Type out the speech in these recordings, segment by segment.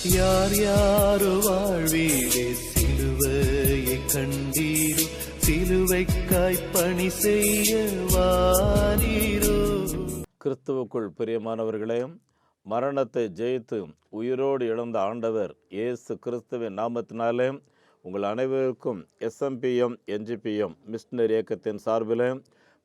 யார் யாரோ வாழ்வீரே சிலுவையை கண்டீரோ, சிலுவைக்காய் பணி செய்ய வாரீரோ. கிறிஸ்துவுக்குள் பிரியமானவர்களே, மரணத்தை ஜெயித்து உயிரோடு எழுந்த ஆண்டவர் இயேசு கிறிஸ்துவின் நாமத்தினாலே உங்கள் அனைவருக்கும் SMPM NGPM மிஷனரி இயக்கத்தின் சார்பில்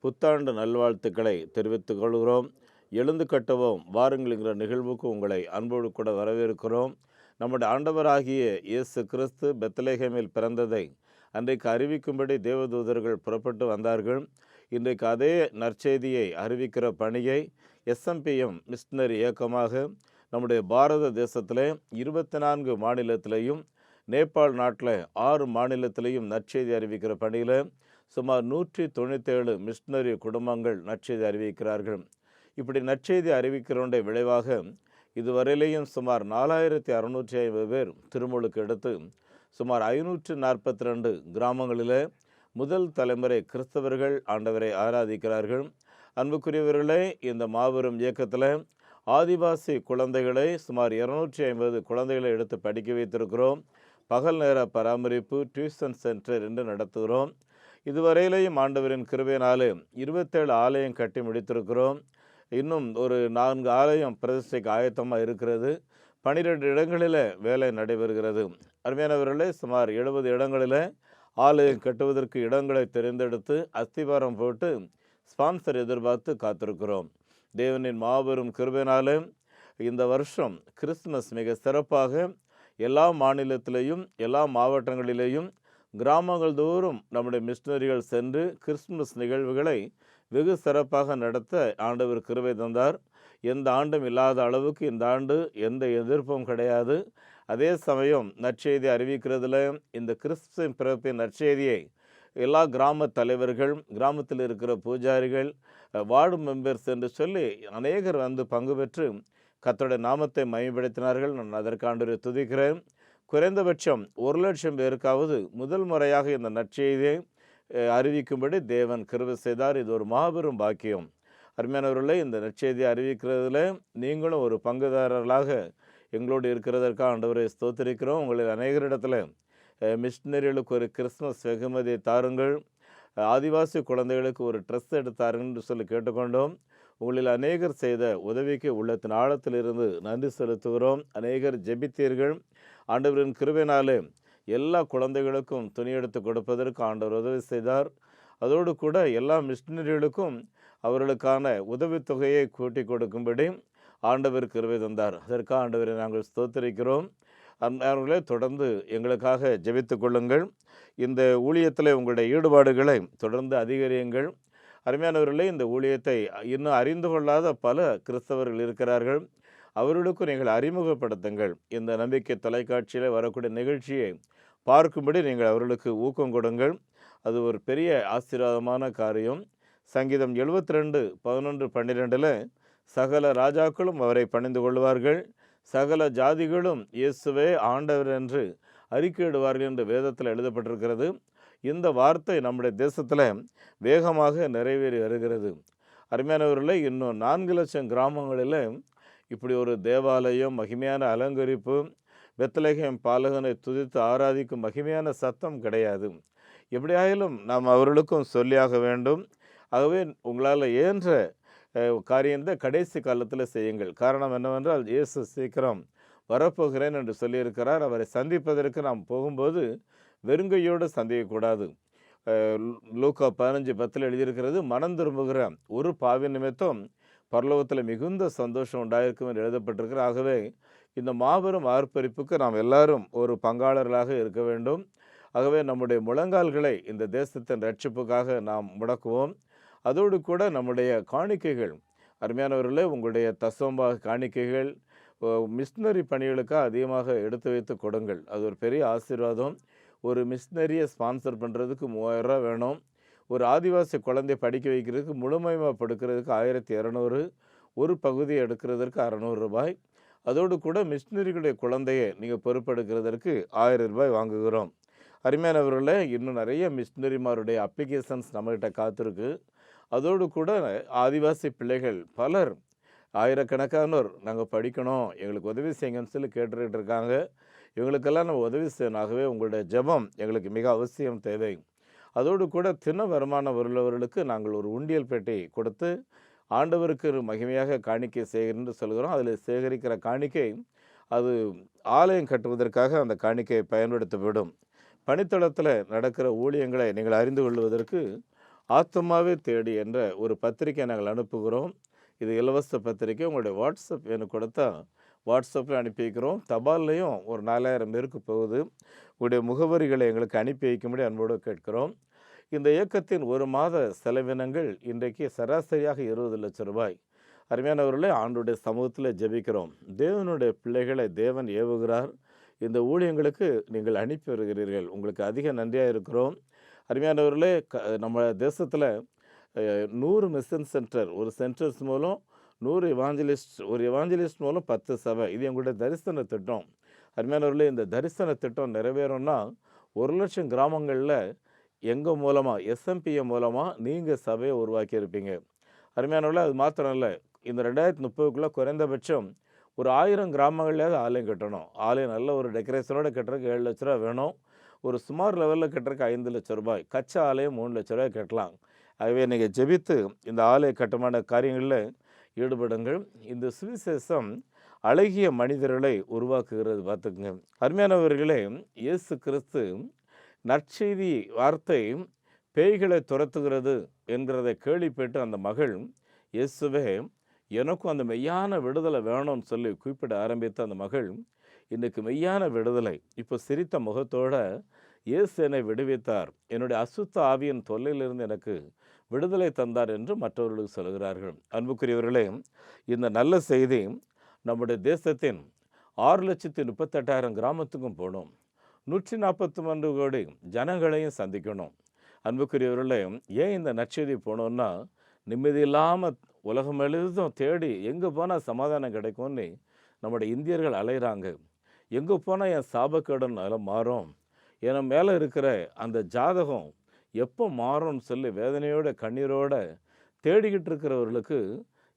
புத்தாண்டு நல்வாழ்த்துக்களை தெரிவித்துக் கொள்கிறோம். எழுந்து கட்டுவோம் வாருங்கள்ங்கிற நிகழ்வுக்கு உங்களை அன்போடு கூட வரவேற்கிறோம். நம்முடைய ஆண்டவராகிய இயேசு கிறிஸ்து பெத்லகேமில் பிறந்ததை அன்றைக்கு அறிவிக்கும்படி தேவதூதர்கள் புறப்பட்டு வந்தார்கள். இன்றைக்கு அதே நற்செய்தியை அறிவிக்கிற பணியை SMPM மிஷனரி இயக்கமாக நம்முடைய பாரத தேசத்தில் 24 மாநிலத்திலையும் நேபாள் நாட்டில் 6 மாநிலத்திலையும் நற்செய்தி அறிவிக்கிற பணியில் சுமார் 197 மிஷனரி குடும்பங்கள் நற்செய்தி அறிவிக்கிறார்கள். இப்படி நற்செய்தி அறிவிக்கிறோடைய விளைவாக இதுவரையிலேயும் சுமார் 4650 பேர் திருமுழுக்கு எடுத்து சுமார் 542 கிராமங்களில் முதல் தலைமுறை கிறிஸ்தவர்கள் ஆண்டவரை ஆராதிக்கிறார்கள். அன்புக்குரியவர்களே, இந்த மாபெரும் இயக்கத்தில் ஆதிவாசி குழந்தைகளை சுமார் 250 குழந்தைகளை எடுத்து படிக்க வைத்திருக்கிறோம். பகல் நேர பராமரிப்பு டியூஷன் சென்டர் என்று நடத்துகிறோம். இதுவரையிலேயும் ஆண்டவரின் கிருபையினாலே 27 ஆலயம் கட்டி முடித்திருக்கிறோம். இன்னும் ஒரு 4 ஆலயம் பிரதிஷ்டைக்கு ஆயத்தமாக இருக்கிறது. 12 இடங்களில் வேலை நடைபெறுகிறது. அருமையானவர்களே, சுமார் 70 இடங்களில் ஆலயம் கட்டுவதற்கு இடங்களை தெரிந்தெடுத்து அஸ்திவாரம் போட்டு ஸ்பான்சர் எதிர்பார்த்து காத்திருக்கிறோம். தேவனின் மாபெரும் கிருபையினாலே இந்த வருஷம் கிறிஸ்துமஸ் மிக சிறப்பாக எல்லா மாநிலத்திலேயும் எல்லா மாவட்டங்களிலேயும் கிராமங்கள் தோறும் நம்முடைய மிஷனரிகள் சென்று கிறிஸ்துமஸ் நிகழ்வுகளை வெகு சிறப்பாக நடத்த ஆண்டவர் கிருபை தந்தார். எந்த ஆண்டும் இல்லாத அளவுக்கு இந்த ஆண்டு எந்த எதிர்ப்பும் கிடையாது. அதே சமயம் நற்செய்தி அறிவிக்கிறதுல இந்த கிறிஸ்துவின் பிறப்பின் நற்செய்தியை எல்லா கிராம தலைவர்கள், கிராமத்தில் இருக்கிற பூஜாரிகள், வார்டு மெம்பர்ஸ் என்று சொல்லி அநேகர் வந்து பங்கு பெற்று கர்த்தருடைய நாமத்தை மகிமைப்படுத்தினார்கள். நான் அதற்கு ஆண்டவரை துதிக்கிறேன். குறைந்தபட்சம் 1,00,000 பேருக்காவது முதல் முறையாக இந்த நற்செய்தியை அறிவிக்கும்படி தேவன் கிருபை செய்தார். இது ஒரு மாபெரும் பாக்கியம். அருமையானவர்களே, இந்த நற்செய்தியை அறிவிக்கிறதுல நீங்களும் ஒரு பங்குதாரர்களாக எங்களோடு இருக்கிறதற்காக ஆண்டவரை ஸ்தோத்திரிக்கிறோம். உங்களில் அநேகரிடத்தில் மிஷனரிகளுக்கு ஒரு கிறிஸ்துமஸ் வெகுமதியை தாருங்கள், ஆதிவாசி குழந்தைகளுக்கு ஒரு ட்ரெஸ் எடுத்தாருங்கள் என்று சொல்லி கேட்டுக்கொண்டோம். உங்களில் அநேகர் செய்த உதவிக்கு உள்ளத்தின் ஆழத்திலிருந்து நன்றி செலுத்துகிறோம். அநேகர் ஜெபித்தீர்கள். ஆண்டவரின் கிருபையினாலே எல்லா குழந்தைகளுக்கும் துணி எடுத்து கொடுப்பதற்கு ஆண்டவர் உதவி செய்தார். அதோடு கூட எல்லா மிஷனரிகளுக்கும் அவர்களுக்கான உதவித்தொகையை கூட்டி கொடுக்கும்படி ஆண்டவர் கிருபை தந்தார். அதற்காக ஆண்டவரை நாங்கள் ஸ்தோத்திரிக்கிறோம். அவர்களே, தொடர்ந்து எங்களுக்காக ஜெபித்து கொள்ளுங்கள். இந்த ஊழியத்தில் உங்களுடைய ஈடுபாடுகளை தொடர்ந்து அதிகரியுங்கள். அருமையானவர்களே, இந்த ஊழியத்தை இன்னும் அறிந்து கொள்ளாத பல கிறிஸ்தவர்கள் இருக்கிறார்கள். அவர்களுக்கும் நீங்கள் அறிமுகப்படுத்துங்கள். இந்த நம்பிக்கை தொலைக்காட்சியில் வரக்கூடிய நிகழ்ச்சியை பார்க்கும்படி நீங்கள் அவர்களுக்கு ஊக்கம் கொடுங்கள். அது ஒரு பெரிய ஆசீர்வாதமான காரியம். சங்கீதம் 72:11-12 சகல ராஜாக்களும் அவரை பணிந்து கொள்வார்கள், சகல ஜாதிகளும் இயேசுவே ஆண்டவர் என்று அறிக்கையிடுவார்கள் என்று வேதத்தில் எழுதப்பட்டிருக்கிறது. இந்த வார்த்தை நம்முடைய தேசத்தில் வேகமாக நிறைவேறி வருகிறது. அருமையானவர்களே, இன்னும் 4,00,000 கிராமங்களில் இப்படி ஒரு தேவாலயம், மகிமையான அலங்கரிப்பு, பெத்லகேம் பாலகனை துதித்து ஆராதிக்கும் மகிமையான சத்தம் கிடையாது. எப்படியாயிலும் நாம் அவர்களுக்கும் சொல்லியாக வேண்டும். ஆகவே உங்களால் இயன்ற காரியத்தை கடைசி காலத்தில் செய்யுங்கள். காரணம் என்னவென்றால், இயேசு சீக்கிரம் வரப்போகிறேன் என்று சொல்லியிருக்கிறார். அவரை சந்திப்பதற்கு நாம் போகும்போது வெறுங்கையோடு சந்திக்கக்கூடாது. லூக்கா 15:10 எழுதியிருக்கிறது, மனம் திரும்புகிற ஒரு பாவி நிமித்தம் பரலோகத்தில் மிகுந்த சந்தோஷம் உண்டாயிருக்கும் என்று எழுதப்பட்டிருக்கிற. ஆகவே இந்த மாபெரும் ஆர்ப்பரிப்புக்கு நாம் எல்லாரும் ஒரு பங்காளர்களாக இருக்க வேண்டும். ஆகவே நம்முடைய முழங்கால்களை இந்த தேசத்தின் ரட்சிப்புக்காக நாம் முடக்குவோம். அதோடு கூட நம்முடைய காணிக்கைகள், அருமையானவர்களே, உங்களுடைய தசோம்பாக காணிக்கைகள் மிஷனரி பணிகளுக்காக அதிகமாக எடுத்து வைத்து கொடுங்கள். அது ஒரு பெரிய ஆசீர்வாதம். ஒரு மிஷனரியை ஸ்பான்சர் பண்ணுறதுக்கு 3000 ரூபா வேணும். ஒரு ஆதிவாசி குழந்தைய படிக்க வைக்கிறதுக்கு முழுமையாக படுக்கிறதுக்கு 1200, ஒரு பகுதியை எடுக்கிறதற்கு 600 ரூபாய். அதோடு கூட மிஷனரிகளுடைய குழந்தையை நீங்கள் பொறுப்பெடுக்கிறதற்கு 1000 ரூபாய் வாங்குகிறோம். அருமையானவர்களே, இன்னும் நிறைய மிஷனரிமாருடைய அப்ளிகேஷன்ஸ் நம்மகிட்ட காத்திருக்கு. அதோடு கூட ஆதிவாசி பிள்ளைகள் பலர் ஆயிரக்கணக்கானோர் நாங்கள் படிக்கணும், எங்களுக்கு உதவி செய்யுங்கன்னு சொல்லி கேட்டுக்கிட்டு இருக்காங்க. இவங்களுக்கெல்லாம் நம்ம உதவி செய்யணும். ஆகவே உங்களுடைய ஜெபம் எங்களுக்கு மிக அவசியம் தேவை. அதோடு கூட தின வருமானம் உள்ளவர்களுக்கு நாங்கள் ஒரு உண்டியல் பெட்டி கொடுத்து ஆண்டவருக்கு ஒரு மகிமையாக காணிக்கை செய்கிறேன்னு சொல்கிறோம். அதில் சேகரிக்கிற காணிக்கை அது ஆலயம் கட்டுவதற்காக அந்த காணிக்கையை பயன்படுத்தப்படும். பணித்தளத்தில் நடக்கிற ஊழியங்களை நீங்கள் அறிந்து கொள்வதற்கு ஆத்துமாவே தேடி என்ற ஒரு பத்திரிக்கை நாங்கள் அனுப்புகிறோம். இது இலவச பத்திரிக்கை. உங்களுடைய வாட்ஸ்அப் எனக்கு கொடுத்தா வாட்ஸ்அப்பில் அனுப்பி வைக்கிறோம். தபால்லையும் ஒரு 4000 பேருக்கு போகுது. உங்களுடைய முகவரிகளை எங்களுக்கு அனுப்பி வைக்கும்படி அன்போடு கேட்கிறோம். இந்த இயக்கத்தின் ஒரு மாத செலவினங்கள் இன்றைக்கு சராசரியாக 20 லட்சம் ரூபாய். அருமையானவர்களே, ஆண்டுடைய சமூகத்தில் ஜெபிக்கிறோம். தேவனுடைய பிள்ளைகளை தேவன் ஏவுகிறார். இந்த ஊழியங்களுக்கு நீங்கள் அனுப்பி வருகிறீர்கள். உங்களுக்கு அதிக நன்றியாக இருக்கிறோம். அருமையானவர்களே, நம்ம தேசத்தில் 100 மிஷன் சென்டர், ஒரு சென்டர்ஸ் மூலம் 100 எவாஞ்சலிஸ்ட், ஒரு எவாஞ்சலிஸ்ட் மூலம் 10 சபை. இது எங்களுடைய தரிசன திட்டம். அருமையானவர்களே, இந்த தரிசன திட்டம் நிறைவேறும்னா 1,00,000 கிராமங்களில் எங்கள் மூலமாக எஸ்எம்பிஎம் மூலமாக நீங்கள் சபையை உருவாக்கியிருப்பீங்க. அருமையானவர்களே, அது மாத்திரம் இல்லை, இந்த 2030க்குள்ளே குறைந்தபட்சம் ஒரு 1000 கிராமங்கள்லேயாவது ஆலயம் கட்டணும். ஆலயம் நல்ல ஒரு டெக்கரேஷனோடு கட்டுறதுக்கு 7 லட்ச ரூபா வேணும். ஒரு சுமார் லெவலில் கட்டுறதுக்கு 5 லட்சம் ரூபாய். கச்சா ஆலயம் 3 லட்ச ரூபாய் கட்டலாம். ஆகவே நீங்கள் ஜெபித்து இந்த ஆலய கட்டுமான காரியங்களில் ஈடுபடுங்கள். இந்த சுவிசேஷம் அழகிய மனிதர்களை உருவாக்குகிறது. பார்த்துக்குங்க அருமையானவர்களே, இயேசு கிறிஸ்து நற்செய்தி வார்த்தை பேய்களை துரத்துகிறது என்கிறதை கேள்விப்பட்டு அந்த மகள், இயேசுவே எனக்கும் அந்த மெய்யான விடுதலை வேணும்னு சொல்லி குறிப்பிட ஆரம்பித்த அந்த மகள் இன்றைக்கு மெய்யான விடுதலை. இப்போ சிரித்த முகத்தோட இயேசு என்னை விடுவித்தார், என்னுடைய அசுத்த ஆவியின் தொல்லையிலிருந்து எனக்கு விடுதலை தந்தார் என்று மற்றவர்களுக்கு சொல்கிறார்கள். அன்புக்குரியவர்களே, இந்த நல்ல செய்தி நம்முடைய தேசத்தின் 6,38,000 கிராமத்துக்கும் போகணும். 143 கோடி ஜனங்களையும் சந்திக்கணும். அன்புக்குரியவர்களே, ஏன் இந்த நற்செய்தி போகணுன்னா, நிம்மதி இல்லாமல் உலகம் முழுவதும் தேடி எங்கே போனால் சமாதானம் கிடைக்கும்னு நம்முடைய இந்தியர்கள் அலைகிறாங்க. எங்கே போனால் என் சாபக்கேடன் அதெல்லாம் மாறும், என் மேலே இருக்கிற அந்த ஜாதகம் எப்போ மாறும்னு சொல்லி வேதனையோட கண்ணீரோட தேடிக்கிட்டு இருக்கிறவர்களுக்கு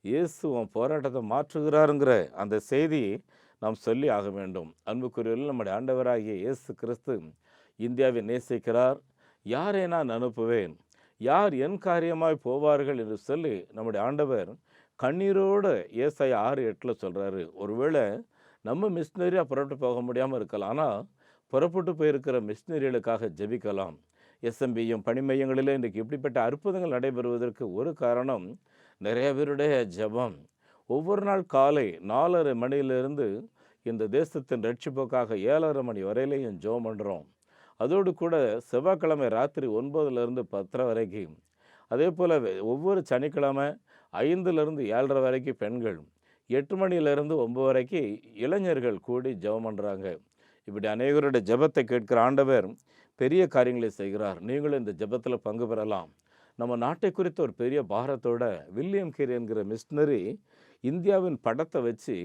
இயேசு உன் போராட்டத்தை மாற்றுகிறாருங்கிற அந்த செய்தியை நாம் சொல்லி ஆக வேண்டும். அன்புக்குரியவர்கள், நம்முடைய ஆண்டவராகிய இயேசு கிறிஸ்து இந்தியாவை நேசிக்கிறார். யாரை நான் அனுப்புவேன், யார் என் காரியமாய் போவார்கள் என்று சொல்லி நம்முடைய ஆண்டவர் கண்ணீரோடு ஏசாயா 6:8 சொல்கிறாரு. ஒருவேளை நம்ம மிஷினரியாக புறப்பட்டு போக முடியாமல் இருக்கலாம், ஆனால் புறப்பட்டு போயிருக்கிற மிஷினரிகளுக்காக ஜெபிக்கலாம். எஸ்எம்பியும் பணி மையங்களில் இன்றைக்கு இப்படிப்பட்ட அற்புதங்கள் நடைபெறுவதற்கு ஒரு காரணம் நிறைய பேருடைய ஜெபம். ஒவ்வொரு நாள் காலை 4:30 மணியிலிருந்து இந்த தேசத்தின் ரட்சிப்புக்காக 7:30 மணி வரையிலையும் ஜெபம் பண்ணுறோம். அதோடு கூட செவ்வாய்க்கிழமை ராத்திரி 9லேருந்து 10 வரைக்கும், அதே போல் ஒவ்வொரு சனிக்கிழமை 5லேருந்து 7:30 வரைக்கும் பெண்கள், 8 மணியிலேருந்து 9 வரைக்கும் இளைஞர்கள் கூடி ஜெபம் பண்ணுறாங்க. இப்படி அநேகருடைய ஜெபத்தை கேட்கிற ஆண்டவர் பெரிய காரியங்களை செய்கிறார். நீங்களும் இந்த ஜெபத்தில் பங்கு பெறலாம். நம்ம நாட்டை குறித்த ஒரு பெரிய பாரத்தோட வில்லியம் கேரி என்கிற மிஷினரி இந்தியாவின் படத்தை வச்சு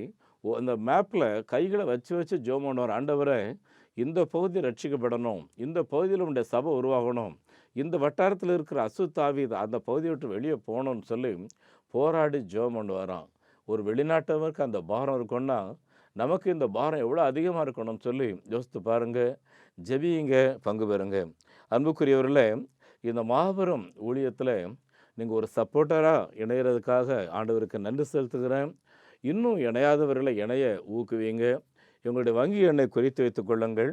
அந்த மேப்பில் கைகளை வச்சு ஜெபம் பண்ணுவார். ஆண்டவரை, இந்த பகுதி ரட்சிக்கப்படணும், இந்த பகுதியில் உடைய சபை உருவாகணும், இந்த வட்டாரத்தில் இருக்கிற அசுத்தாவி அந்த பகுதியை விட்டு வெளியே போகணும்னு சொல்லி போராடி ஜெபம் பண்ணுவாராம். ஒரு வெளிநாட்டவருக்கு அந்த பாரம் இருக்குன்னா நமக்கு இந்த பாரம் எவ்வளோ அதிகமாக இருக்கணும்னு சொல்லி யோசித்து பாருங்கள். ஜெபியுங்க, பங்கு பெறுங்க. அன்புக்குரியவர்களே, இந்த மாபெரும் ஊழியத்தில் நீங்கள் ஒரு சப்போர்ட்டராக இணையிறதுக்காக ஆண்டவருக்கு நன்றி செலுத்துகிறேன். இன்னும் இணையாதவர்களை இணைய ஊக்குவீங்க. எங்களுடைய வங்கி எண்ணை குறித்து வைத்துக் கொள்ளுங்கள்.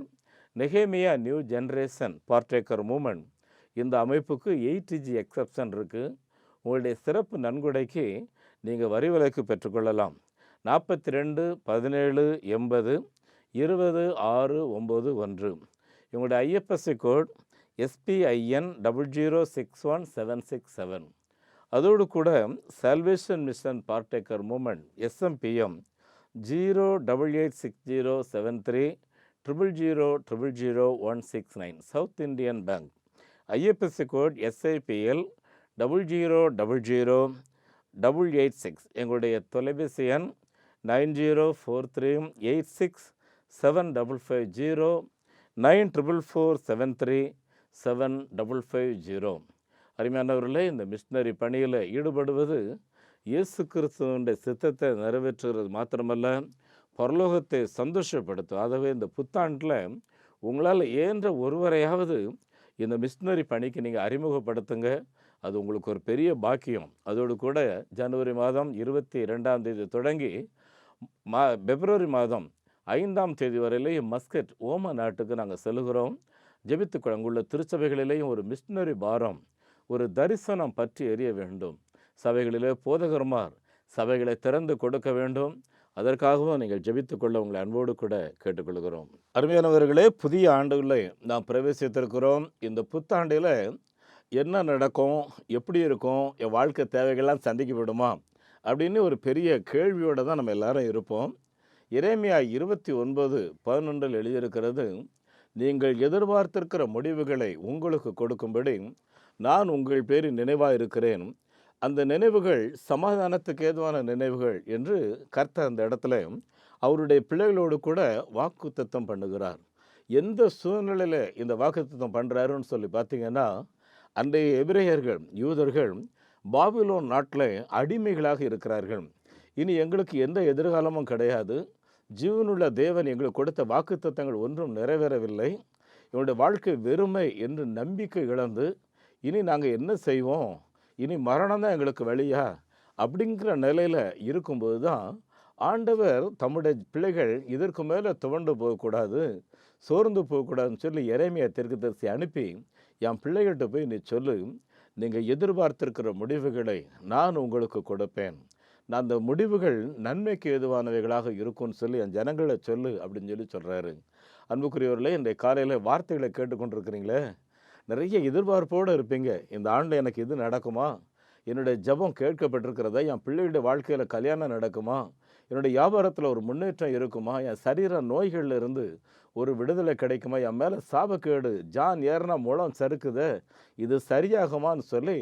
நெகேமியா நியூ ஜென்ரேஷன் பார்ட்டேக்கர் மூமெண்ட், இந்த அமைப்புக்கு 8G எக்ஸப்ஷன் இருக்குது. உங்களுடைய சிறப்பு நன்கொடைக்கு நீங்கள் வரி விலக்கு பெற்றுக்கொள்ளலாம். 42 17 80 20 691. இவங்களுடைய ஐஎஃப்எஸ்சி கோட் SPIN 0061767. அதோடு கூட salvation mission partaker movement SMPM 0886073 0000169 South Indian Bank. IFSC code SIPL 0000886. எங்களுடைய தொலைபேசி எண் 9043867550 9447375550. அருமையானவர்களே, இந்த மிஷினரி பணியில் ஈடுபடுவது இயேசு கிறிஸ்துவனுடைய சித்தத்தை நிறைவேற்றுகிறது மாத்திரமல்ல, பரலோகத்தை சந்தோஷப்படுத்தும். ஆகவே இந்த புத்தாண்டில் உங்களால் இயன்ற ஒருவரையாவது இந்த மிஷினரி பணிக்கு நீங்கள் அறிமுகப்படுத்துங்க. அது உங்களுக்கு ஒரு பெரிய பாக்கியம். அதோடு கூட ஜனவரி மாதம் 22ஆம் தேதி தொடங்கி பிப்ரவரி மாதம் 5ஆம் தேதி வரையிலேயும் மஸ்கட் ஓம நாட்டுக்கு நாங்கள் செல்கிறோம். ஜெபித்துக்கொள்ள அங்குள்ள திருச்சபைகளிலேயும் ஒரு மிஷினரி பாரம், ஒரு தரிசனம் பற்றி எரிய வேண்டும். சபைகளிலே போதகர்மார் சபைகளை திறந்து கொடுக்க வேண்டும். அதற்காகவும் நீங்கள் ஜெபித்துக்கொள்ள உங்களை அன்போடு கூட கேட்டுக்கொள்கிறோம். அருமையானவர்களே, புதிய ஆண்டுகளை நாம் பிரவேசித்திருக்கிறோம். இந்த புத்தாண்டில் என்ன நடக்கும், எப்படி இருக்கும், என் வாழ்க்கை தேவைகள்லாம் சந்திக்கப்படுமா அப்படின்னு ஒரு பெரிய கேள்வியோடு தான் நம்ம எல்லாரும் இருப்போம். எரேமியா 29:11 எழுதியிருக்கிறது, நீங்கள் எதிர்பார்த்திருக்கிற முடிவுகளை உங்களுக்கு கொடுக்கும்படி நான் உங்கள் பேரில் நினைவாக இருக்கிறேன். அந்த நினைவுகள் சமாதானத்துக்கு ஏதுவான நினைவுகள் என்று கர்த்தர் அந்த இடத்துல அவருடைய பிள்ளைகளோடு கூட வாக்குத்தத்தம் பண்ணுகிறார். எந்த சூழ்நிலையில் இந்த வாக்குத்தத்தம் பண்ணுறாருன்னு சொல்லி பார்த்தீங்கன்னா, அன்றைய எபிரேயர்கள், யூதர்கள் பாபிலோன் நாட்டில் அடிமைகளாக இருக்கிறார்கள். இனி எங்களுக்கு எந்த எதிர்காலமும் கிடையாது. ஜீவனுள்ள தேவன் எங்களுக்கு கொடுத்த வாக்குத்தத்தங்கள் ஒன்றும் நிறைவேறவில்லை. என்னுடைய வாழ்க்கை வெறுமை என்று நம்பிக்கை இழந்து, இனி நாங்கள் என்ன செய்வோம், இனி மரணம் தான் எங்களுக்கு வழியா அப்படிங்கிற நிலையில் இருக்கும்போது தான் ஆண்டவர் தம்முடைய பிள்ளைகள் இதற்கு மேலே துவண்டு போகக்கூடாது, சோர்ந்து போகக்கூடாதுன்னு சொல்லி எரேமியா தீர்க்கதரிசி அனுப்பி, என் பிள்ளைகள்கிட்ட போய் நீ சொல்லு, நீங்கள் எதிர்பார்த்திருக்கிற முடிவுகளை நான் உங்களுக்கு கொடுப்பேன். நான் அந்த முடிவுகள் நன்மைக்கு ஏதுவானவைகளாக இருக்கும்னு சொல்லி என் ஜனங்களை சொல்லு அப்படின்னு சொல்கிறாரு. அன்புக்குரியவர்களே, இன்றைய காலையில் வார்த்தைகளை கேட்டுக்கொண்டிருக்கிறீங்களே, நிறைய எதிர்பார்ப்போடு இருப்பீங்க. இந்த ஆண்டு எனக்கு இது நடக்குமா, என்னுடைய ஜெபம் கேட்கப்பட்டிருக்கிறதா, என் பிள்ளைகளுடைய வாழ்க்கையில் கல்யாணம் நடக்குமா, என்னுடைய வியாபாரத்தில் ஒரு முன்னேற்றம் இருக்குமா, என் சரீர நோய்களில் இருந்து ஒரு விடுதலை கிடைக்குமா, என் மேலே சாபக்கேடு ஜான் ஏறினா முழம் சறுக்குது, இது சரியாகுமான்னு சொல்லி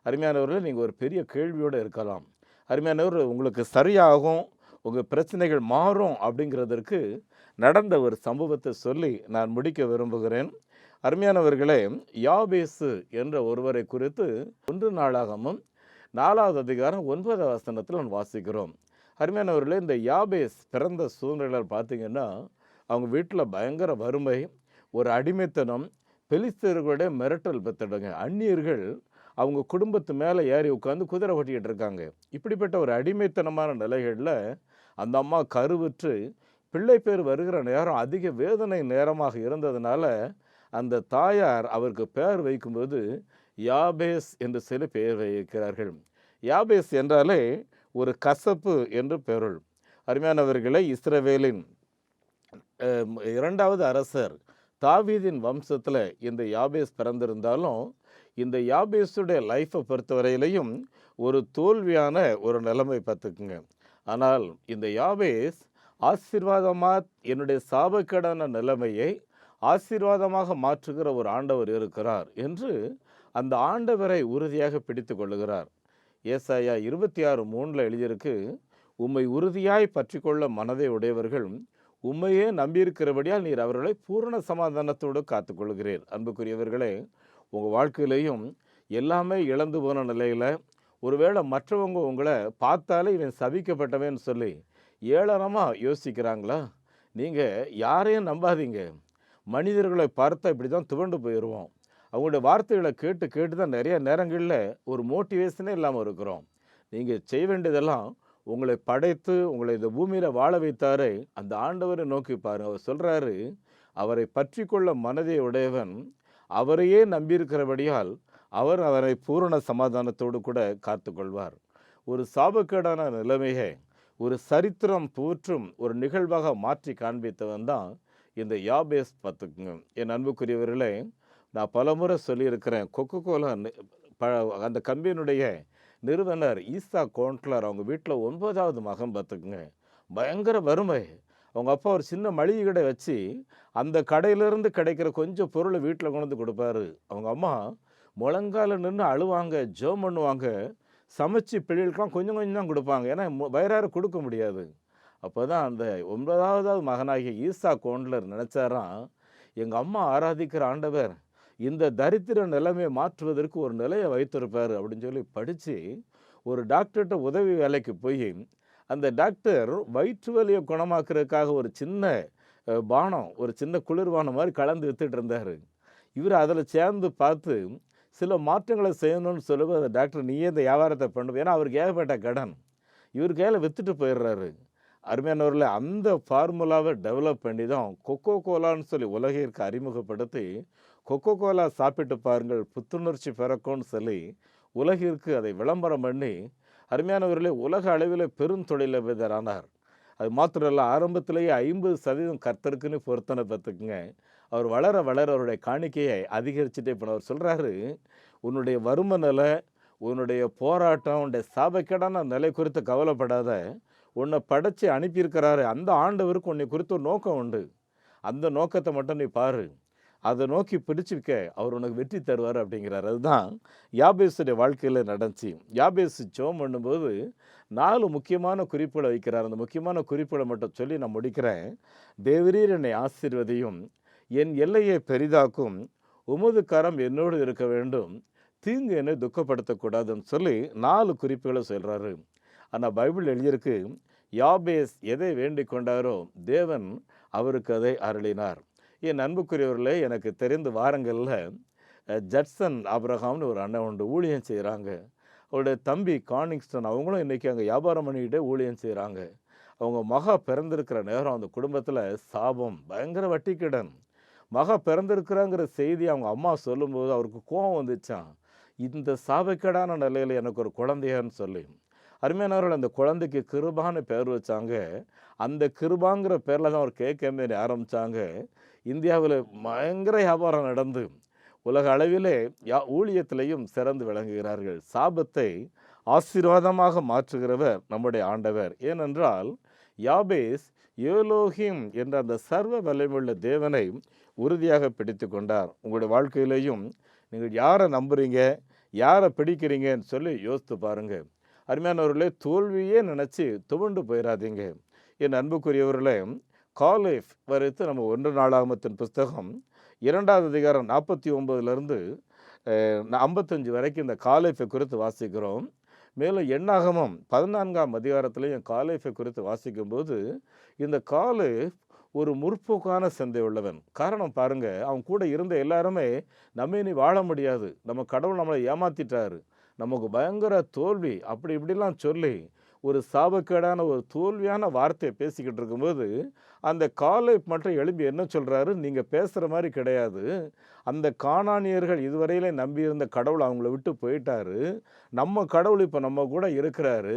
அருமையானவர்களே நீங்கள் ஒரு பெரிய கேள்வியோடு இருக்கலாம். அருமையானவர், உங்களுக்கு சரியாகும், உங்கள் பிரச்சனைகள் மாறும் அப்படிங்கிறதற்கு நடந்த ஒரு சம்பவத்தை சொல்லி நான் முடிக்க விரும்புகிறேன். அருமையானவர்களே, யாபேசு என்ற ஒருவரை குறித்து 1 நாளாகமம் 4வது அதிகாரம் 9வது வசனத்தில் நான் வாசிக்கிறோம். அருமையானவர்களே, இந்த யாபேஸ் பிறந்த சூழ்நிலை பார்த்தீங்கன்னா, அவங்க வீட்டில் பயங்கர வறுமை, ஒரு அடிமைத்தனம், பெலிஸ்தர்களுடைய மிரட்டல் பெற்றுடுங்க. அந்நியர்கள் அவங்க குடும்பத்து மேலே ஏறி உட்காந்து குதிரை ஓட்டிக்கிட்டு இருக்காங்க. இப்படிப்பட்ட ஒரு அடிமைத்தனமான நிலைகளில் அந்த அம்மா கருவுற்று பிள்ளை பேர் வருகிற நேரம் அதிக வேதனை நேரமாக இருந்ததுனால அந்த தாயார் அவருக்கு பெயர் வைக்கும்போது யாபேஸ் என்று சில பெயர் வைக்கிறார்கள். யாபேஸ் என்றாலே ஒரு கசப்பு என்று பொருள். அருமையானவர்களை, இஸ்ரவேலின் 2வது அரசர் தாவீதின் வம்சத்தில் இந்த யாபேஸ் பிறந்திருந்தாலும், இந்த யாபேஸுடைய லைஃப்பை பொறுத்தவரையிலையும் ஒரு தோல்வியான ஒரு நிலைமை பார்த்துக்குங்க. ஆனால் இந்த யாபேஸ் ஆசீர்வாதமாக என்னுடைய சாபக்கேடான நிலைமையை ஆசீர்வாதமாக மாற்றுகிற ஒரு ஆண்டவர் இருக்கிறார் என்று அந்த ஆண்டவரை உறுதியாக பிடித்து கொள்ளுகிறார். ஏசாயா 26:3 எழுதியிருக்கு, உம்மை உறுதியாய் பற்றி கொள்ள மனதை உடையவர்கள் உண்மையே நம்பியிருக்கிறபடியால் நீர் அவர்களை பூரண சமாதானத்தோடு காத்துக்கொள்கிறீர். அன்புக்குரியவர்களே, உங்கள் வாழ்க்கையிலையும் எல்லாமே இழந்து போன நிலையில் ஒருவேளை மற்றவங்க உங்களை பார்த்தாலே இவன் சபிக்கப்பட்டவன்னு சொல்லி ஏளனமாக யோசிக்கிறாங்களா? நீங்கள் யாரையும் நம்பாதீங்க. மனிதர்களை பார்த்தா இப்படி தான் துவண்டு போயிடுவோம். அவங்களுடைய வார்த்தைகளை கேட்டு கேட்டு தான் நிறைய நேரங்களில் ஒரு மோட்டிவேஷனே இல்லாமல் இருக்கிறோம். நீங்கள் செய்ய வேண்டியதெல்லாம், உங்களை படைத்து உங்களை இந்த பூமியில் வாழ வைத்தாரே அந்த ஆண்டவரை நோக்கி பாருங்க. அவர் சொல்கிறாரு, அவரை பற்றி கொள்ள மனதை உடையவன் அவரையே நம்பியிருக்கிறபடியால் அவர் அவரை பூரண சமாதானத்தோடு கூட காத்து கொள்வார். ஒரு சாபக்கேடான நிலைமையை ஒரு சரித்திரம் போற்றும் ஒரு நிகழ்வாக மாற்றி காண்பித்தவன் தான் இந்த யாபேஸ். பார்த்துக்குங்க என் அன்புக்குரியவர்களே, நான் பலமுறை சொல்லியிருக்கிறேன், கொக்கோகோலா அந்த கம்பெனியுடைய நிறுவனர் ஈசா கோண்ட்லர் அவங்க வீட்டில் 9வது மகன். பார்த்துக்குங்க, பயங்கர வறுமை. அவங்க அப்பா ஒரு சின்ன மளிகை கடை வச்சு அந்த கடையிலேருந்து கிடைக்கிற கொஞ்சம் பொருளை வீட்டில் கொண்டு வந்து கொடுப்பாரு. அவங்க அம்மா முழங்கால நின்று அழுவாங்க, ஜெபம் பண்ணுவாங்க, சமைச்சு பிள்ளைகளுக்கெல்லாம் கொஞ்சம் கொஞ்சம் தான் கொடுப்பாங்க, ஏன்னா வயிறார கொடுக்க முடியாது. அப்போ தான் அந்த 9வது மகனாகிய ஈசா கோண்ட்லர் நினச்சாராம், எங்கள் அம்மா ஆராதிக்கிற ஆண்டவர் இந்த தரித்திர நிலைமையை மாற்றுவதற்கு ஒரு நிலையை வைத்திருப்பார் அப்படின்னு சொல்லி படித்து ஒரு டாக்டர்கிட்ட உதவி வேலைக்கு போய் அந்த டாக்டர் வயிற்று வலியை குணமாக்குறதுக்காக ஒரு சின்ன பானம், ஒரு சின்ன குளிர்பானம் மாதிரி கலந்து வித்துட்டு இருந்தார். இவர் அதில் சேர்ந்து பார்த்து சில மாற்றங்களை செய்யணும்னு சொல்லும்போது அந்த டாக்டர் நீயே இந்த வியாபாரத்தை பண்ணுவோம், ஏன்னா அவருக்கு ஏகப்பட்ட கடன், இவர் கையில் வித்துட்டு போயிடுறாரு. அருமையானவர்களே, அந்த ஃபார்முலாவை டெவலப் பண்ணி தான் கொக்கோ கோலான்னு சொல்லி உலகிற்கு அறிமுகப்படுத்தி, கொக்கோ கோலா சாப்பிட்டு பாருங்கள் புத்துணர்ச்சி பிறக்கும்னு சொல்லி உலகிற்கு அதை விளம்பரம் பண்ணி, அருமையானவர்களே, உலக அளவில் பெருந்தொழிலதிபரானார். அது மாத்திரம் இல்லை, ஆரம்பத்திலேயே 50% கர்த்தருக்குன்னு பொருத்தனை பார்த்துக்குங்க. அவர் வளர வளர அவருடைய காணிக்கையை அதிகரிச்சுட்டே போனார். அவர் சொல்கிறாரு, உன்னுடைய வறுமை நிலை, உன்னுடைய போராட்டம், உன்னுடைய சாபக்கேடான நிலை குறித்து கவலைப்படாத, உன்னை படைச்சு அனுப்பியிருக்கிறாரு அந்த ஆண்டவருக்கு உன்னை குறித்து ஒரு நோக்கம் உண்டு. அந்த நோக்கத்தை மட்டும் நீ பாரு, அதை நோக்கி பிடிச்சிக்க, அவர் உனக்கு வெற்றி தருவார் அப்படிங்கிறார். அதுதான் யாபேசுடைய வாழ்க்கையில் நடந்துச்சு. யாபேசு ஜெபம் பண்ணும்போது 4 முக்கியமான குறிப்புகளை வைக்கிறார். அந்த முக்கியமான குறிப்புகளை மட்டும் சொல்லி நான் முடிக்கிறேன். தேவரீர் என்னை ஆசீர்வதியும், என் எல்லையை பெரிதாக்கும், உமது கரம் என்னோடு இருக்க வேண்டும், தீங்கு என்னை துக்கப்படுத்தக்கூடாதுன்னு சொல்லி 4 குறிப்புகளை சொல்கிறாரு. ஆனால் பைபிள் எழுதியிருக்கு, யாபேஸ் எதை வேண்டிக் கொண்டாரோ தேவன் அவருக்கு அதை அருளினார். என் அன்புக்குரியவர்களே, எனக்கு தெரிந்த வாரங்களில் ஜட்சன் ஆபிரகாம்னு ஒரு அண்ணன் உண்டு, ஊழியம் செய்கிறாங்க. அவருடைய தம்பி கானிங்ஸ்டன் அவங்களும் இன்றைக்கி அங்கே வியாபாரம் பண்ணிக்கிட்டே ஊழியம் செய்கிறாங்க. அவங்க மகா பிறந்திருக்கிற நேரம் அந்த குடும்பத்தில் சாபம், பயங்கர வட்டிக்கடன். மகா பிறந்திருக்கிறாங்கிற செய்தி அவங்க அம்மா சொல்லும்போது அவருக்கு கோபம் வந்துச்சான், இந்த சாபக்கேடான நிலையில் எனக்கு ஒரு குழந்தையான்னு சொல்லி. அருமையானவர்கள், அந்த குழந்தைக்கு கிருபான்னு பேர் வச்சாங்க. அந்த கிருபாங்கிற பேரில் தான் அவர் கேட்கமே ஆரம்பித்தாங்க. இந்தியாவில் பயங்கர வியாபாரம் நடந்து உலக அளவிலே ஊழியத்திலையும் சிறந்து விளங்குகிறார்கள். சாபத்தை ஆசீர்வாதமாக மாற்றுகிறவர் நம்முடைய ஆண்டவர். ஏனென்றால் யாபேஸ் ஏலோஹிம் என்ற அந்த சர்வ வல்லமையுள்ள தேவனை உறுதியாக பிடித்து கொண்டார். உங்களுடைய வாழ்க்கையிலையும் நீங்கள் யாரை நம்புறீங்க, யாரை பிடிக்கிறீங்கன்னு சொல்லி யோசித்து பாருங்கள். அருமையானவர்களே, தோல்வியே நினச்சி துவண்டு போயிடாதீங்க. என் அன்புக்குரியவர்களே, காலேஃப் வரைத்து நம்ம 1 நாளாகமத்தின் புஸ்தகம் 2வது அதிகாரம் 49லேருந்து 55 வரைக்கும் இந்த காலேஃபை குறித்து வாசிக்கிறோம். மேலும் எண்ணாகமம் 14ஆம் அதிகாரத்திலையும் காலேஃபை குறித்து வாசிக்கும்போது இந்த காலேஃப் ஒரு முற்போக்கான சிந்தை உள்ளவன். காரணம் பாருங்க, அவன் கூட இருந்த எல்லாருமே நம்ம இனி வாழ முடியாது, நம்ம கடவுள் நம்மளை ஏமாத்திட்டாரு, நமக்கு பயங்கர தோல்வி, அப்படி இப்படிலாம் சொல்லி ஒரு சாபக்கேடான ஒரு தோல்வியான வார்த்தையை பேசிக்கிட்டு இருக்கும்போது அந்த காலேப் மட்டும் எழுப்பி என்ன சொல்கிறாரு, நீங்கள் பேசுகிற மாதிரி கிடையாது, அந்த கானானியர்கள் இதுவரையிலே நம்பியிருந்த கடவுள் அவங்கள விட்டு போயிட்டாரு, நம்ம கடவுள் இப்போ நம்ம கூட இருக்கிறாரு,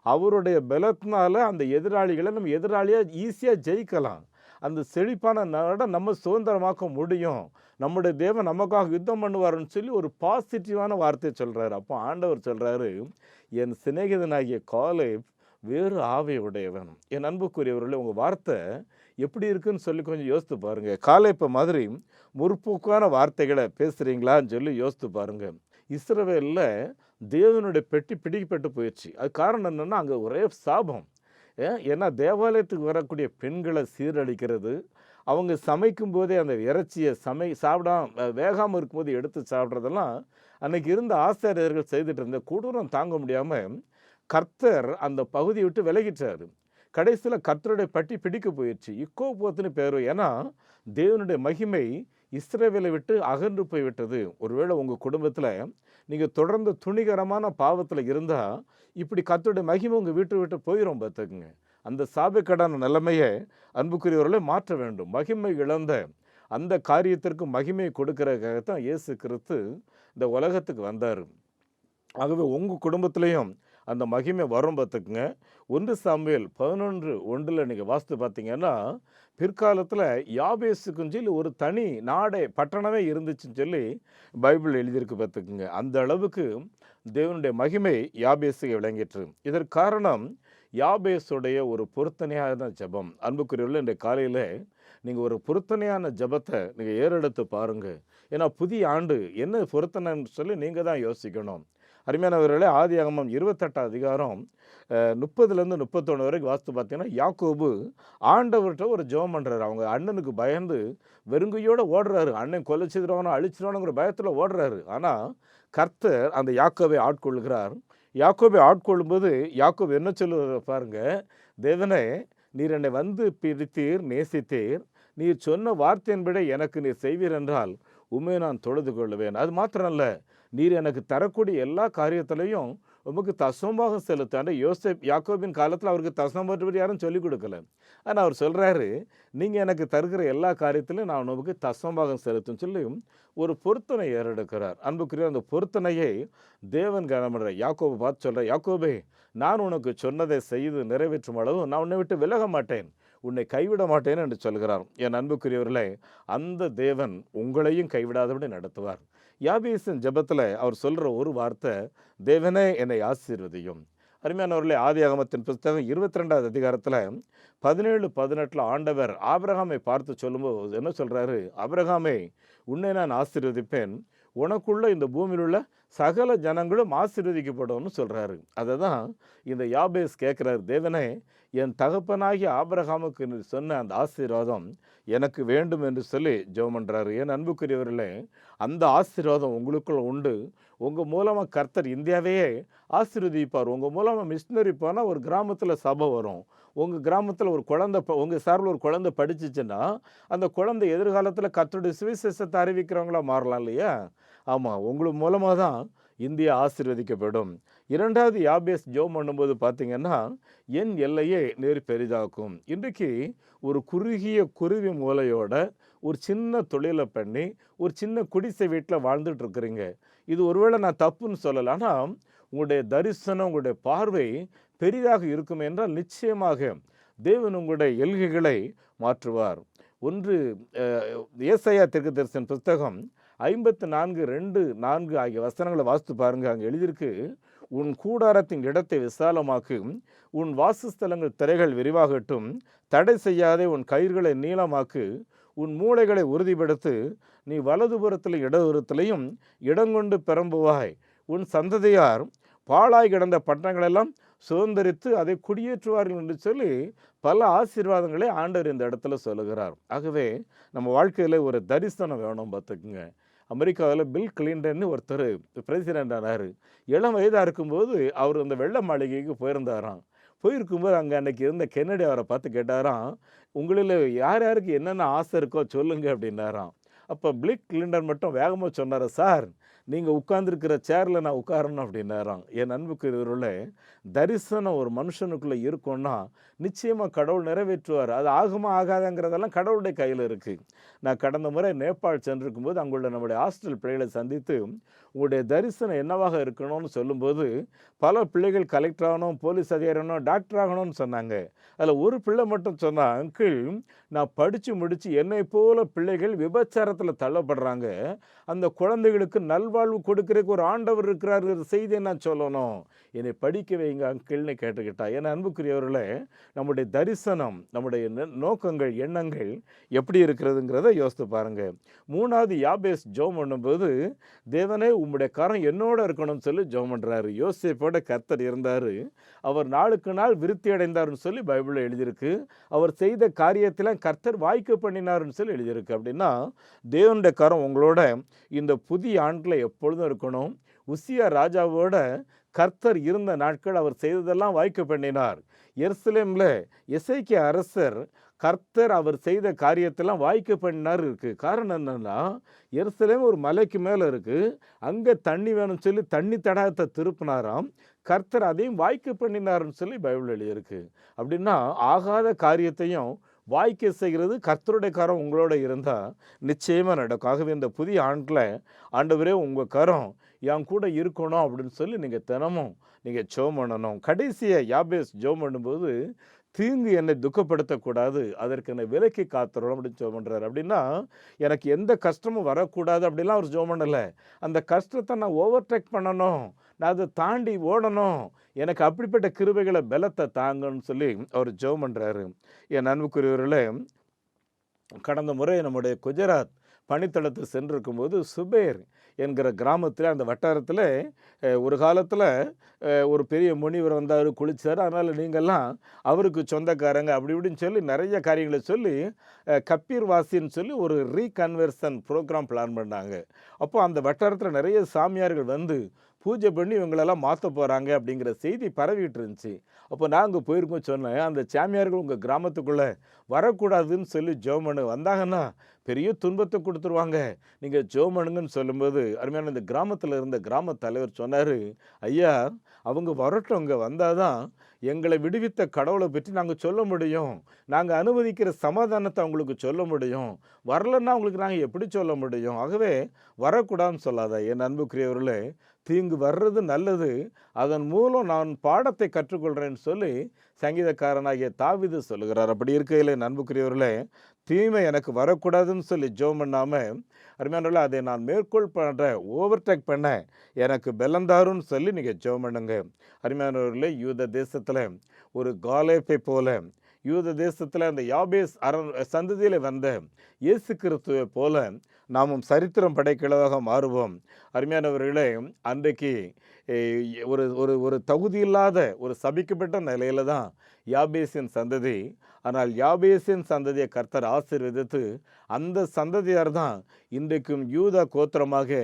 அவருடைய பலத்தினால அந்த எதிராளிகளை நம்ம எதிராளியாக ஈஸியாக ஜெயிக்கலாம், அந்த செழிப்பான நாடை நம்ம சுதந்திரமாக்க முடியும், நம்முடைய தேவன் நமக்காக யுத்தம் பண்ணுவாருன்னு சொல்லி ஒரு பாசிட்டிவான வார்த்தையை சொல்கிறாரு. அப்போ ஆண்டவர் சொல்கிறாரு, என் சிநேகிதனாகிய காலேப் வேறு ஆவை உடையவன். என் அன்புக்குரியவர்களே, உங்கள் வார்த்தை எப்படி இருக்குன்னு சொல்லி கொஞ்சம் யோசித்து பாருங்கள். காலேப்பை மாதிரி முற்போக்கான வார்த்தைகளை பேசுகிறீங்களான்னு சொல்லி யோசித்து பாருங்கள். இஸ்ரவேலில் தேவனுடைய பெட்டி பிடிக்கப்பட்டு போயிடுச்சு. அது காரணம் என்னென்னா, அங்கே ஒரே சாபம். ஏன்னா தேவாலயத்துக்கு வரக்கூடிய பெண்களை சீரழிக்கிறது, அவங்க சமைக்கும் போதே அந்த இறைச்சியை சாப்பிடாம வேகாமல் இருக்கும்போது எடுத்து சாப்பிட்றதெல்லாம் அன்றைக்கி இருந்த ஆசாரியர்கள் செய்துட்டு இருந்த கொடூரம் தாங்க முடியாமல் கர்த்தர் அந்த பகுதியை விட்டு விலகிட்டார். கடைசியில் கர்த்தருடைய பட்டி பிடிக்க போயிடுச்சு. இக்கோபோத்துன்னு பேர். ஏன்னா தேவனுடைய மகிமை இஸ்ரவேலை விட்டு அகன்று போய்விட்டது. ஒருவேளை உங்கள் குடும்பத்தில் நீங்கள் தொடர்ந்து துணிகரமான பாவத்தில் இருந்தால் இப்படி கர்த்தருடைய மகிமை உங்கள் வீட்டை விட்டு போயிடும் பார்த்துக்குங்க. அந்த சாபக்கேடான நிலைமையை அன்புக்குரியவர்களை மாற்ற வேண்டும். மகிமை இழந்த அந்த காரியத்திற்கு மகிமையை கொடுக்கறதுக்காகத்தான் இயேசு கிறிஸ்து இந்த உலகத்துக்கு வந்தார். ஆகவே உங்கள் குடும்பத்திலையும் அந்த மகிமை வரும் பார்த்துக்குங்க. 1 சாமுவேல் 11:1 நீங்கள் வாசித்து பார்த்தீங்கன்னா, பிற்காலத்தில் யாபேசுக்குன்னு சொல்லி ஒரு தனி நாடே பட்டணமே இருந்துச்சுன்னு சொல்லி பைபிள் எழுதியிருக்கு பார்த்துக்குங்க. அந்த அளவுக்கு தேவனுடைய மகிமை யாபேசுக்கு விளங்கிற்று. இதற்கு காரணம் யாபேசுடைய ஒரு பொருத்தனையான ஜெபம். அன்புக்குரியவர்கள், இன்றைய காலையில் நீங்கள் ஒரு பொருத்தனையான ஜெபத்தை நீங்கள் ஏறெடுத்து பாருங்கள். ஏன்னா புதிய ஆண்டு என்ன பொருத்தனைன்னு சொல்லி நீங்கள் தான் யோசிக்கணும். அருமையானவர்களே, ஆதியாகமம் 28 அதிகாரம் 30லேருந்து 31 வரைக்கும் வாசித்து பார்த்தீங்கன்னா, யாக்கோபு ஆண்டவர்கிட்ட ஒரு ஜெபம் பண்ணுறாரு. அவங்க அண்ணனுக்கு பயந்து வெறுங்கையோடு ஓடுறாரு. அண்ணன் கொலைச்சிடுவானோ அழிச்சிடுவானோங்கிற பயத்தில் ஓடுறாரு. ஆனால் கர்த்தர் அந்த யாக்கோபை ஆட்கொள்கிறார். யாக்கோபை ஆட்கொள்ளும்போது யாக்கோபு என்ன சொல்லுவார் பாருங்க, தேவனே நீர் என்னை வந்து பிடித்தீர், நேசித்தீர், நீர் சொன்ன வார்த்தையின்படி எனக்கு நீர் செய்வீர் என்றால் உண்மை நான் தொழுது கொள்ளுவேன். அது மாத்திரம் அல்ல, நீர் எனக்கு தரக்கூடிய எல்லா காரியத்திலையும் உமக்கு தசமபாகம் செலுத்த. யாக்கோபின் காலத்தில் அவருக்கு தசமபடி யாரும் சொல்லிக் கொடுக்கல. ஆனால் அவர் சொல்கிறாரு, நீங்கள் எனக்கு தருகிற எல்லா காரியத்திலும் நான் உமக்கு தசமபாகம் செலுத்தும் சொல்லி ஒரு பொருத்தனை ஏறெடுக்கிறார். அன்புக்குரிய அந்த பொருத்தனையை தேவன் கனமன்ற யாக்கோபை பார்த்து சொல்கிற, யாக்கோபே நான் உனக்கு சொன்னதை செய்து நிறைவேற்றும் அளவு நான் உன்னை விட்டு விலக மாட்டேன், உன்னை கைவிட மாட்டேன் என்று சொல்கிறார். என் அன்புக்குரியவர்களே, அந்த தேவன் உங்களையும் கைவிடாதபடி நடத்துவார். யாபேசின் ஜெபத்தில் அவர் சொல்கிற ஒரு வார்த்தை, தேவனே என்னை ஆசீர்வதியும். அருமையானவர்களே, ஆதியாகமத்தின் புஸ்தகம் 22வது அதிகாரத்தில் 17-18 ஆண்டவர் ஆபிரகாமை பார்த்து சொல்லும்போது என்ன சொல்கிறாரு, ஆபிரகாமே உன்னை நான் ஆசீர்வதிப்பேன், உனக்குள்ள இந்த பூமியில் உள்ள சகல ஜனங்களும் ஆசீர்வதிக்கப்படும்னு சொல்கிறாரு. அதை தான் இந்த யாபேஸ் கேட்குறாரு, தேவனே என் தகப்பனாகிய ஆபிரகாமுக்கு நீ சொன்ன அந்த ஆசீர்வாதம் எனக்கு வேண்டும் என்று சொல்லி ஜெபம் பண்ணுறாரு. என் அன்புக்குரியவர்களே, அந்த ஆசீர்வாதம் உங்களுக்குள்ள உண்டு. உங்கள் மூலமாக கர்த்தர் இந்தியாவையே ஆசீர்வதிப்பார். உங்கள் மூலமாக மிஷினரி போனால் ஒரு கிராமத்தில் சபை வரும். உங்கள் கிராமத்தில் ஒரு குழந்தை உங்கள் சார்பில் ஒரு குழந்தை படிச்சிச்சுன்னா அந்த குழந்தை எதிர்காலத்தில் கர்த்தருடைய சுவிசேஷத்தை அறிவிக்கிறவங்களா மாறலாம் இல்லையா? ஆமாம், உங்களுக்கு மூலமாக தான் இந்தியா ஆசீர்வதிக்கப்படும். 2வது யாபேஸ் ஜெபம் பண்ணும்போது பார்த்தீங்கன்னா, என் எல்லையை நீர் பெரிதாக்கும். இன்றைக்கு ஒரு குறுகிய குருவி மூலையோட ஒரு சின்ன தொழிலை பண்ணி ஒரு சின்ன குடிசை வீட்டில் வாழ்ந்துட்டு இருக்கிறீங்க. இது ஒருவேளை நான் தப்புன்னு சொல்லலை, ஆனால் உங்களுடைய தரிசனம், உங்களுடைய பார்வை பெரிதாக இருக்கும் என்றால் நிச்சயமாக தேவன் உங்களுடைய எல்கைகளை மாற்றுவார். ஒன்று ஏசாயா தீர்க்கதரிசன புஸ்தகம் 54:2-4 ஆகிய வசனங்களை வாசித்து பாருங்க. அங்கே எழுதியிருக்கு, உன் கூடாரத்தின் இடத்தை விசாலமாக்கு, உன் வாசஸ்தலங்கள் திரைகள் விரிவாகட்டும், தடை செய்யாதே உன் கயிறுகளை நீளமாக்கு, உன் மூளைகளை உறுதிப்படுத்து, நீ வலதுபுறத்திலும் இடதுபுறத்திலையும் இடங்கொண்டு பெரம்புவாய், உன் சந்ததியார் பாழாய் கிடந்த பட்டணங்களெல்லாம் சுதந்திரித்து அதை குடியேற்றுவார்கள் என்று சொல்லி பல ஆசீர்வாதங்களை ஆண்டவர் இந்த இடத்துல சொல்லுகிறார். ஆகவே நம்ம வாழ்க்கையில் ஒரு தரிசனம் வேணும். பார்த்துக்குங்க, அமெரிக்காவில் பில் கிளின்டன் ஒருத்தர் பிரசிடென்ட் ஆனார். இளம் வயதாக இருக்கும்போது அவர் அந்த வெள்ளை மாளிகைக்கு போயிருந்தாராம். போயிருக்கும்போது அங்கே அன்னைக்கு இருந்த கென்னடி அவரை பார்த்து கேட்டாராம், உங்களில் யார் யாருக்கு என்னென்ன ஆசை இருக்கோ சொல்லுங்க அப்படின்னாராம். அப்போ பில் கிளின்டன் மட்டும் வேகமாக சொன்னார், சார் நீங்கள் உட்கார்ந்துருக்கிற சேரில் நான் உட்காரணும் அப்படின்னாராம். என் அன்புக்கு இவருள்ள தரிசனம் ஒரு மனுஷனுக்குள்ளே இருக்கும்னா நிச்சயமாக கடவுள் நிறைவேற்றுவார். அது ஆகுமா ஆகாதங்கிறதெல்லாம் கடவுளுடைய கையில் இருக்குது. நான் கடந்த முறை நேபாள் சென்றிருக்கும்போது அங்குள்ள நம்முடைய ஹாஸ்டல் பிள்ளைகளை சந்தித்து உங்களுடைய தரிசனம் என்னவாக இருக்கணும்னு சொல்லும்போது பல பிள்ளைகள் கலெக்டர் ஆகணும், போலீஸ் அதிகாரி ஆகணும், டாக்டர் ஆகணும்னு சொன்னாங்க. அதில் ஒரு பிள்ளை மட்டும் சொன்னால், அங்கிள் நான் படித்து முடித்து என்னை போல பிள்ளைகள் விபச்சாரத்தில் தள்ளப்படுறாங்க, அந்த குழந்தைகளுக்கு நல்வாழ்வு கொடுக்கறதுக்கு ஒரு ஆண்டவர் இருக்கிறாரு செய்தியை நான் சொல்லணும், என்னை படிக்க வைங்க அங்கிள்னு கேட்டுக்கிட்டா. என் அன்புக்குரியவர்களே, நம்முடைய தரிசனம், நம்முடைய நோக்கங்கள், எண்ணங்கள் எப்படி இருக்கிறதுங்கிறத யோசித்து பாருங்க. 3வது யாபேஸ் ஜெபம் பண்ணும்போது, தேவனே உம்முடைய கரம் என்னோட இருக்கணும்னு சொல்லி ஜெபம் பண்ணுறாரு. யோசேப்போட கர்த்தர் இருந்தார், அவர் நாளுக்கு நாள் விருத்தி அடைந்தார்னு சொல்லி பைபிளில் எழுதியிருக்கு. அவர் செய்த காரியத்தில் கர்த்தர் வாய்க்க பண்ணினார்னு சொல்லி எழுதியிருக்கு. அப்படின்னா தேவனுடைய கரம் உங்களோட இந்த புதிய ஆண்டில் எப்பொழுதும் இருக்கணும். உசியா ராஜாவோட கர்த்தர் இருந்த நாட்கள் அவர் செய்ததெல்லாம் வாய்க்க பண்ணினார். எருசலேமில் எசேக்கியா அரசர் கர்த்தர் அவர் செய்த காரியத்தெல்லாம் வாய்க்க பண்ணினார் இருக்குது. காரணம் என்னென்னா, எருசலேம் ஒரு மலைக்கு மேலே இருக்குது, அங்கே தண்ணி வேணும்னு சொல்லி தண்ணி தடாகத்தை திருப்பினாராம், கர்த்தர் அதையும் வாய்க்க பண்ணினார்னு சொல்லி பைபிள் எழுதியிருக்கு. அப்படின்னா ஆகாத காரியத்தையும் வாய்க்க செய்கிறது கர்த்தருடைய கரம் உங்களோட இருந்தால் நிச்சயமாக நடக்கும். ஆகவே இந்த புதிய ஆண்டில் ஆண்டவரே உங்கள் கரம் என் கூட இருக்கணும் அப்படின்னு சொல்லி நீங்கள் தினமும் நீங்கள் ஜெபம் பண்ணணும். கடைசியாக யாபேஸ் ஜெபம் பண்ணும்போது, தீங்கு என்னை துக்கப்படுத்தக்கூடாது, அதற்கு என்னை விலக்கி காத்துறோம் அப்படின்னு ஜெபம் பண்ணுறாரு. அப்படின்னா எனக்கு எந்த கஷ்டமும் வரக்கூடாது அப்படிலாம் அவர் ஜெபம் பண்ணலை. அந்த கஷ்டத்தை நான் ஓவர்டேக் பண்ணணும், நான் அதை தாண்டி ஓடணும், எனக்கு அப்படிப்பட்ட கிருபைகளை பலத்தை தாங்கன்னு சொல்லி அவர் ஜெபம் பண்ணுறாரு. என் அன்புக்குரியவர்களே, கடந்த முறை நம்முடைய குஜராத் பனித்தளத்தில் சென்றிருக்கும்போது சுபேர் என்கிற கிராமத்தில், அந்த வட்டாரத்தில் ஒரு காலத்தில் ஒரு பெரிய முனிவர் வந்தார், குளித்தார், அதனால் நீங்கள்லாம் அவருக்கு சொந்தக்காரங்க அப்படி இப்படின்னு சொல்லி நிறைய காரியங்களை சொல்லி கப்பீர் வாசின்னு சொல்லி ஒரு ரீகன்வர்ஷன் ப்ரோக்ராம் பிளான் பண்ணாங்க. அப்போ அந்த வட்டாரத்தில் நிறைய சாமியார்கள் வந்து பூஜை பண்ணி இவங்களெல்லாம் மாற்ற போகிறாங்க அப்படிங்கிற செய்தி பரவிட்டு இருந்துச்சு. அப்போ நாங்கள் போயிருக்கோம். சொன்னேன், அந்த சாமியார்கள் உங்கள் கிராமத்துக்குள்ளே வரக்கூடாதுன்னு சொல்லி ஜெபம் பண்ணு, வந்தாங்கன்னா பெரிய துன்பத்தை கொடுத்துருவாங்க, நீங்கள் ஜெபம் பண்ணுங்கன்னு சொல்லும்போது அருமையான இந்த கிராமத்தில் இருந்த கிராம தலைவர் சொன்னார், ஐயா அவங்க வரட்டும், இங்கே வந்தால் தான் எங்களை விடுவித்த கடவுளை பற்றி நாங்கள் சொல்ல முடியும், நாங்கள் அனுமதிக்கிற சமாதானத்தை அவங்களுக்கு சொல்ல முடியும், வரலன்னா அவங்களுக்கு நாங்கள் எப்படி சொல்ல முடியும், ஆகவே வரக்கூடாதுன்னு சொல்லாத. என் அன்புக்குரியவர்களே, தீங்கு வர்றது நல்லது, அதன் மூலம் நான் பாடத்தை கற்றுக்கொள்கிறேன்னு சொல்லி சங்கீதக்காரனாகிய தாவீது சொல்லுகிறார். அப்படி இருக்கையில் என் அன்புக்குரியவர்களே, தீமை எனக்கு வரக்கூடாதுன்னு சொல்லி ஜெபம் பண்ணாமல் அருமையானவர்களே, அதை நான் மேற்கோள் பண்ணுறேன், ஓவர்டேக் பண்ண எனக்கு பெலந்தாருன்னு சொல்லி நீங்கள் ஜெபம் பண்ணுங்க. அருமையானவர்களே, யூத தேசத்தில் ஒரு காலேப்பை போல, யூத தேசத்தில் அந்த யாபேஸ் சந்ததியில் வந்த இயேசு கிறிஸ்துவை போல நாமும் சரித்திரம் படைக்கிறதாக மாறுவோம். அருமையானவர்களே, அன்றைக்கு ஒரு ஒரு ஒரு தகுதியில்லாத ஒரு சபிக்கப்பட்ட நிலையில தான் யாபேசின் சந்ததி. ஆனால் யாபேசின் சந்ததியை கர்த்தர் ஆசீர்வதித்து அந்த சந்ததியார் தான் இன்றைக்கும் யூதா கோத்திரமாக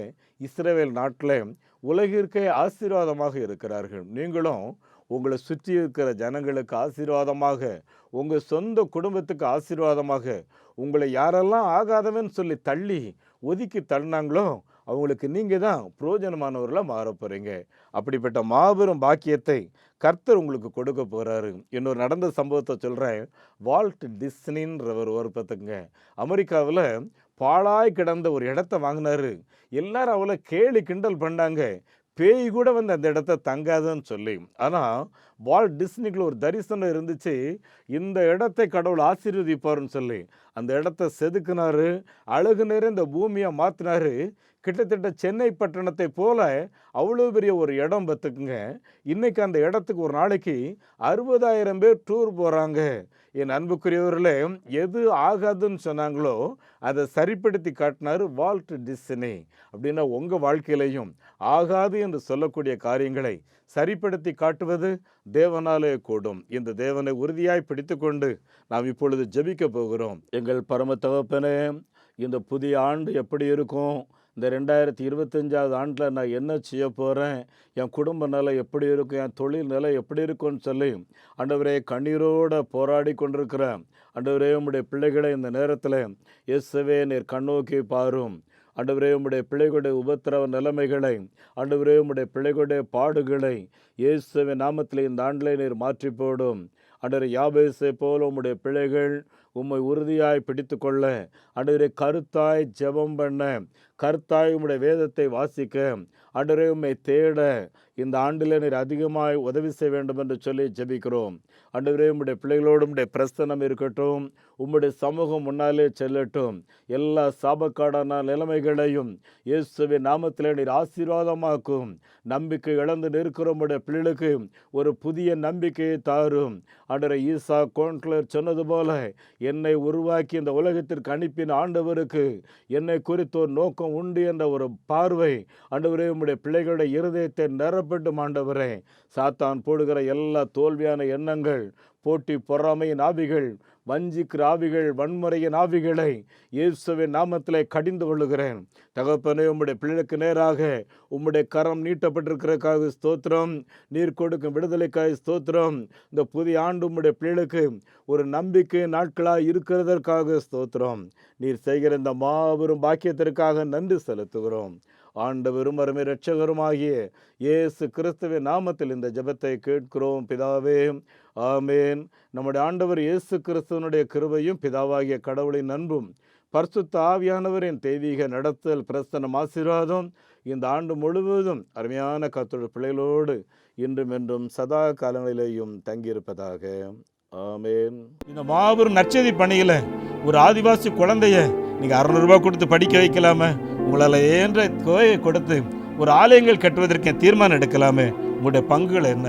இஸ்ரவேல் நாட்டில் உலகிற்கே ஆசீர்வாதமாக இருக்கிறார்கள். நீங்களும் உங்களை சுற்றி இருக்கிற ஜனங்களுக்கு ஆசீர்வாதமாக, உங்கள் சொந்த குடும்பத்துக்கு ஆசீர்வாதமாக, உங்களை யாரெல்லாம் ஆகாதவன்னு சொல்லி தள்ளி ஒதுக்கி தள்ளினாங்களோ அவங்களுக்கு நீங்கள் தான் பிரயோஜனமானவர்களாக மாற போகிறீங்க. அப்படிப்பட்ட மாபெரும் பாக்கியத்தை கர்த்தர் உங்களுக்கு கொடுக்க போகிறாரு. இன்னொரு நடந்த சம்பவத்தை சொல்கிறேன். வால்ட் டிஸ்னின்றவர் ஒரு பத்துக்குங்க, அமெரிக்காவில் பாழாய் கிடந்த ஒரு இடத்த வாங்கினாரு. எல்லாரும் அவளை கேலி கிண்டல் பண்ணாங்க, பேய் கூட வந்து அந்த இடத்த தங்காதுன்னு சொல்லி. ஆனால் வால்ட் டிஸ்னிக்குள்ள ஒரு தரிசனம் இருந்துச்சு, இந்த இடத்தை கடவுள் ஆசீர்வதிப்பாருன்னு சொல்லி. அந்த இடத்த செதுக்குனாரு, அழகு நேரம் இந்த பூமியை மாற்றினாரு. கிட்டத்தட்ட சென்னை பட்டணத்தை போல அவ்வளோ பெரிய ஒரு இடம் பார்த்துக்குங்க. இன்னைக்கு அந்த இடத்துக்கு ஒரு நாளைக்கு 60,000 பேர் டூர் போகிறாங்க. என் அன்புக்குரியவர்களே, எது ஆகாதுன்னு சொன்னாங்களோ அதை சரிப்படுத்தி காட்டினார் வால்ட் டிஸ்னி. அப்படின்னா உங்கள் வாழ்க்கையிலையும் ஆகாது என்று சொல்லக்கூடிய காரியங்களை சரிப்படுத்தி காட்டுவது தேவனாலே கூடும். இந்த தேவனை உறுதியாய் பிடித்து கொண்டு நாம் இப்பொழுது ஜெபிக்க போகிறோம். எங்கள் பரம தகப்பனே, இந்த புதிய ஆண்டு எப்படி இருக்கும், இந்த 2025ஆவது ஆண்டில் நான் என்ன செய்ய போகிறேன், என் குடும்ப நிலை எப்படி இருக்கும், என் தொழில் நிலை எப்படி இருக்கும்னு சொல்லி ஆண்டவரே கண்ணீரோடு போராடி கொண்டிருக்கிறேன். ஆண்டவரே, உம்முடைய பிள்ளைகளை இந்த நேரத்தில் இயேசுவே நீர் கண்ணோக்கி பாரும். ஆண்டவரே, உம்முடைய பிள்ளைகளுடைய உபத்திரவ நிலைமைகளை, ஆண்டவரே உம்முடைய பிள்ளைகளுடைய பாடுகளை இயேசுவின் நாமத்தில் இந்த ஆண்டில் நீர் மாற்றி போடும். ஆண்டவரே, யாபேசை போல உம்முடைய பிள்ளைகள் உம்மை உறுதியாய் பிடித்து கொள்ள, ஆண்டவரே கருத்தாய் ஜெபம் பண்ண, கருத்தாய் உம்முடைய வேதத்தை வாசிக்க, ஆண்டவரே உம்மை தேட இந்த ஆண்டில் நீர் அதிகமாய் உதவி செய்ய வேண்டும் என்று சொல்லி ஜெபிக்கிறோம். ஆண்டவரே, உம்முடைய பிள்ளைகளோடு உம்முடைய பிரசன்னம் இருக்கட்டும், உம்முடைய சமூகம் முன்னாலே செல்லட்டும். எல்லா சாபக்காடான நிலைமைகளையும் இயேசுவின் நாமத்திலே நீர் ஆசீர்வாதமாக்கும். நம்பிக்கை இழந்து நிற்கிற உம்முடைய பிள்ளைகளுக்கு ஒரு புதிய நம்பிக்கையை தாரும். ஆண்டவரே, ஈசா கோன்க்ளர் சொன்னது போல, என்னை உருவாக்கி இந்த உலகத்திற்கு அனுப்பின ஆண்டவருக்கு என்னை குறித்த ஒரு நோக்கம் உண்டு என்ற ஒரு பார்வை ஆண்டவரே உம்முடைய பிள்ளைகளுடைய இருதயத்தை நிரப்பட்டும். ஆண்டவரே, சாத்தான் போடுகிற எல்லா தோல்வியான எண்ணங்கள், போட்டி பொறாமையின் ஆவிகள், வஞ்சிக்கிற ஆவிகள், வன்முறையின் ஆவிகளை இயேசுவின் நாமத்திலே கடிந்து கொள்ளுகிறேன். தகப்பனே, உம்முடைய பிள்ளைகளுக்கு நேராக உம்முடைய கரம் நீட்டப்பட்டிருக்கிறதுக்காக ஸ்தோத்திரம். நீர் கொடுக்கும் விடுதலைக்காக ஸ்தோத்திரம். இந்த புதிய ஆண்டு உம்முடைய பிள்ளைகளுக்கு ஒரு நம்பிக்கை நாட்களாக இருக்கிறதற்காக ஸ்தோத்திரம். நீர் செய்கிற இந்த மாபெரும் பாக்கியத்திற்காக நன்றி செலுத்துகிறோம். ஆண்டவரும் அருமை இரட்சகருமாகிய இயேசு கிறிஸ்துவின் நாமத்தில் இந்த ஜெபத்தை கேட்கிறோம் பிதாவே, ஆமேன். நம்முடைய ஆண்டவர் இயேசு கிறிஸ்துவனுடைய கிருபையும் பிதாவாகிய கடவுளின் அன்பும் பரிசுத்த ஆவியானவரின் தெய்வீக நடத்தல் பிரசன்னம் ஆசீர்வாதம் இந்த ஆண்டு முழுவதும் அருமையான கர்த்தருடைய பிள்ளைகளோடு இன்றும் என்றும் சதா காலங்களிலேயும் தங்கியிருப்பதாக. ஆமேன். இந்த மாபெரும் நற்செய்தி பணியில் ஒரு ஆதிவாசி குழந்தைய நீங்கள் 600 ரூபாய் கொடுத்து படிக்க வைக்கலாமே, உங்களால் ஏன்ற தொகையை கொடுத்து ஒரு ஆலயங்கள் கட்டுவதற்கு தீர்மானம் எடுக்கலாமே, உங்களுடைய பங்குகள் என்ன?